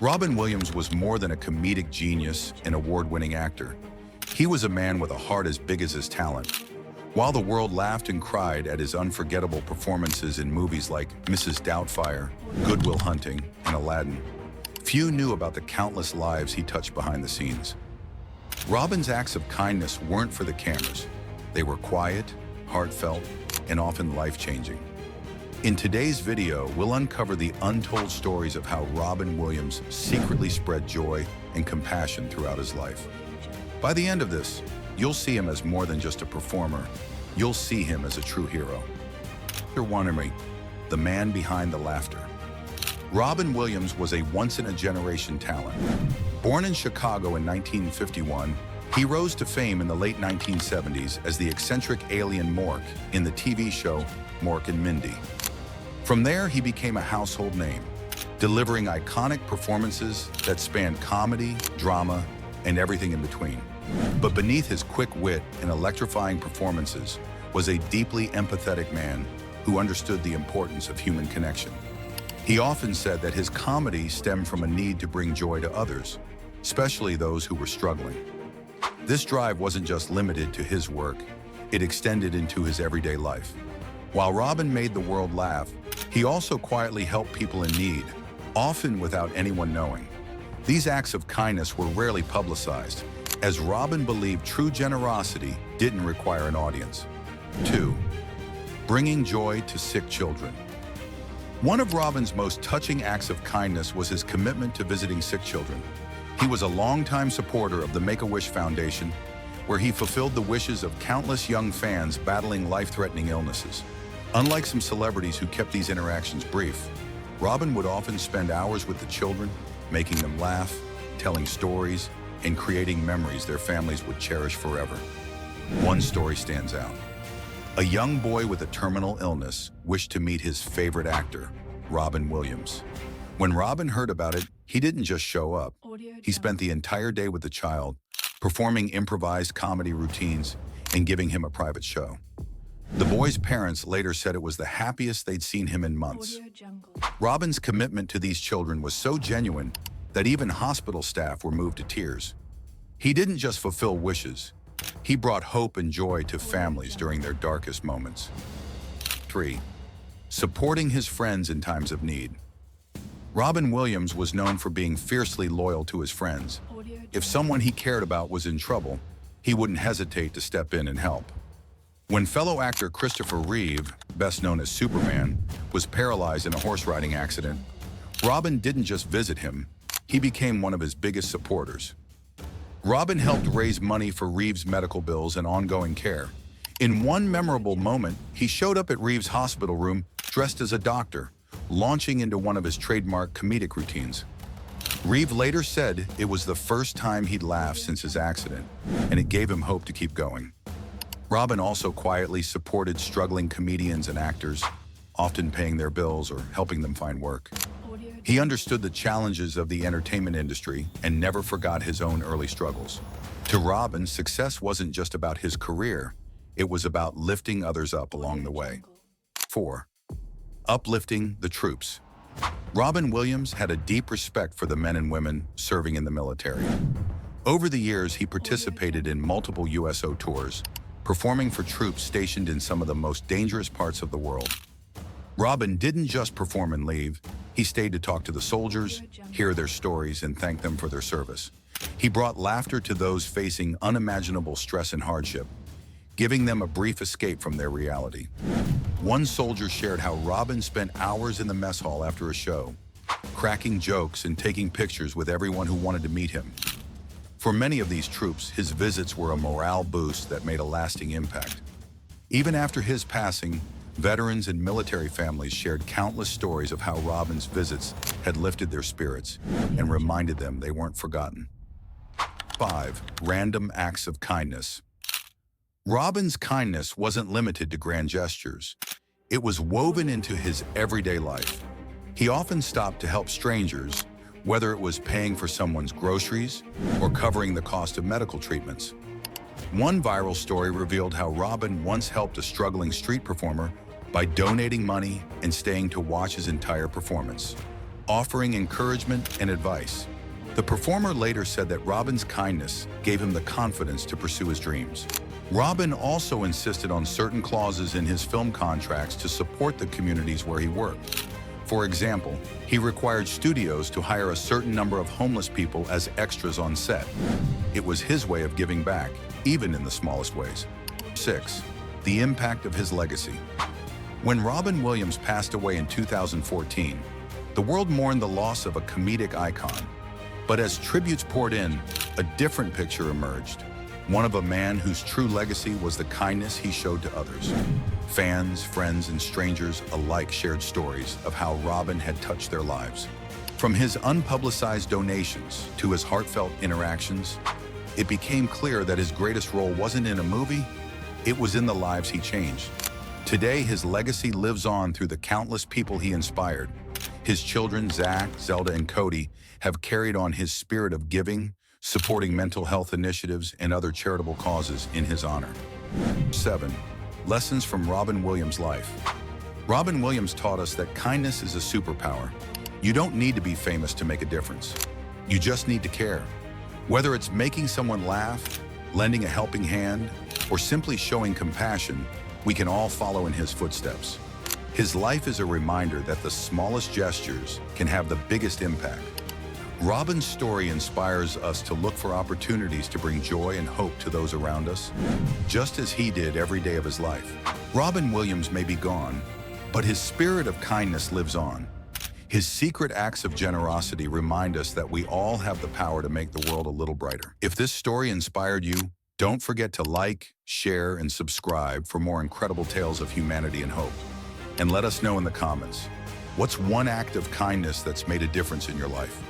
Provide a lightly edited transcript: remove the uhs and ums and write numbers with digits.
Robin Williams was more than a comedic genius and award-winning actor. He was a man with a heart as big as his talent. While the world laughed and cried at his unforgettable performances in movies like Mrs. Doubtfire, Good Will Hunting, and Aladdin, few knew about the countless lives he touched behind the scenes. Robin's acts of kindness weren't for the cameras. They were quiet, heartfelt, and often life-changing. In today's video, we'll uncover the untold stories of how Robin Williams secretly spread joy and compassion throughout his life. By the end of this, you'll see him as more than just a performer. You'll see him as a true hero. The man behind the laughter. Robin Williams was a once-in-a-generation talent. Born in Chicago in 1951, he rose to fame in the late 1970s as the eccentric alien Mork in the TV show Mork and Mindy. From there, he became a household name, delivering iconic performances that spanned comedy, drama, and everything in between. But beneath his quick wit and electrifying performances was a deeply empathetic man who understood the importance of human connection. He often said that his comedy stemmed from a need to bring joy to others, especially those who were struggling. This drive wasn't just limited to his work, it extended into his everyday life. While Robin made the world laugh, he also quietly helped people in need, often without anyone knowing. These acts of kindness were rarely publicized, as Robin believed true generosity didn't require an audience. 2. Bringing joy to sick children. One of Robin's most touching acts of kindness was his commitment to visiting sick children. He was a longtime supporter of the Make-A-Wish Foundation, where he fulfilled the wishes of countless young fans battling life-threatening illnesses. Unlike some celebrities who kept these interactions brief, Robin would often spend hours with the children, making them laugh, telling stories, and creating memories their families would cherish forever. One story stands out. A young boy with a terminal illness wished to meet his favorite actor, Robin Williams. When Robin heard about it, he didn't just show up. He spent the entire day with the child, performing improvised comedy routines and giving him a private show. The boy's parents later said it was the happiest they'd seen him in months. Robin's commitment to these children was so genuine that even hospital staff were moved to tears. He didn't just fulfill wishes, he brought hope and joy to families during their darkest moments. 3. Supporting his friends in times of need. Robin Williams was known for being fiercely loyal to his friends. If someone he cared about was in trouble, he wouldn't hesitate to step in and help. When fellow actor Christopher Reeve, best known as Superman, was paralyzed in a horse riding accident, Robin didn't just visit him, he became one of his biggest supporters. Robin helped raise money for Reeve's medical bills and ongoing care. In one memorable moment, he showed up at Reeve's hospital room dressed as a doctor, launching into one of his trademark comedic routines. Reeve later said it was the first time he'd laughed since his accident, and it gave him hope to keep going. Robin also quietly supported struggling comedians and actors, often paying their bills or helping them find work. He understood the challenges of the entertainment industry and never forgot his own early struggles. To Robin, success wasn't just about his career, it was about lifting others up along the way. 4. Uplifting the troops. Robin Williams had a deep respect for the men and women serving in the military. Over the years, he participated in multiple USO tours, performing for troops stationed in some of the most dangerous parts of the world. Robin didn't just perform and leave. He stayed to talk to the soldiers, hear their stories, and thank them for their service. He brought laughter to those facing unimaginable stress and hardship, giving them a brief escape from their reality. One soldier shared how Robin spent hours in the mess hall after a show, cracking jokes and taking pictures with everyone who wanted to meet him. For many of these troops, his visits were a morale boost that made a lasting impact. Even after his passing, veterans and military families shared countless stories of how Robin's visits had lifted their spirits and reminded them they weren't forgotten. 5. Random acts of kindness. Robin's kindness wasn't limited to grand gestures. It was woven into his everyday life. He often stopped to help strangers, whether it was paying for someone's groceries or covering the cost of medical treatments. One viral story revealed how Robin once helped a struggling street performer by donating money and staying to watch his entire performance. offering encouragement and advice. The performer later said that Robin's kindness gave him the confidence to pursue his dreams. Robin also insisted on certain clauses in his film contracts to support the communities where he worked. For example, he required studios to hire a certain number of homeless people as extras on set. It was his way of giving back, even in the smallest ways. 6. The impact of his legacy. When Robin Williams passed away in 2014, the world mourned the loss of a comedic icon. But as tributes poured in, a different picture emerged. One of a man whose true legacy was the kindness he showed to others. Fans, friends, and strangers alike shared stories of how Robin had touched their lives. From his unpublicized donations to his heartfelt interactions, it became clear that his greatest role wasn't in a movie, it was in the lives he changed. Today, his legacy lives on through the countless people he inspired. His children, Zach, Zelda, and Cody, have carried on his spirit of giving, supporting mental health initiatives and other charitable causes in his honor. 7. Lessons from Robin Williams' life. Robin Williams taught us that kindness is a superpower. You don't need to be famous to make a difference. You just need to care. Whether it's making someone laugh, lending a helping hand, or simply showing compassion, we can all follow in his footsteps. His life is a reminder that the smallest gestures can have the biggest impact. Robin's story inspires us to look for opportunities to bring joy and hope to those around us, just as he did every day of his life. Robin Williams may be gone, but his spirit of kindness lives on. His secret acts of generosity remind us that we all have the power to make the world a little brighter. If this story inspired you, don't forget to like, share, and subscribe for more incredible tales of humanity and hope. And let us know in the comments, what's one act of kindness that's made a difference in your life?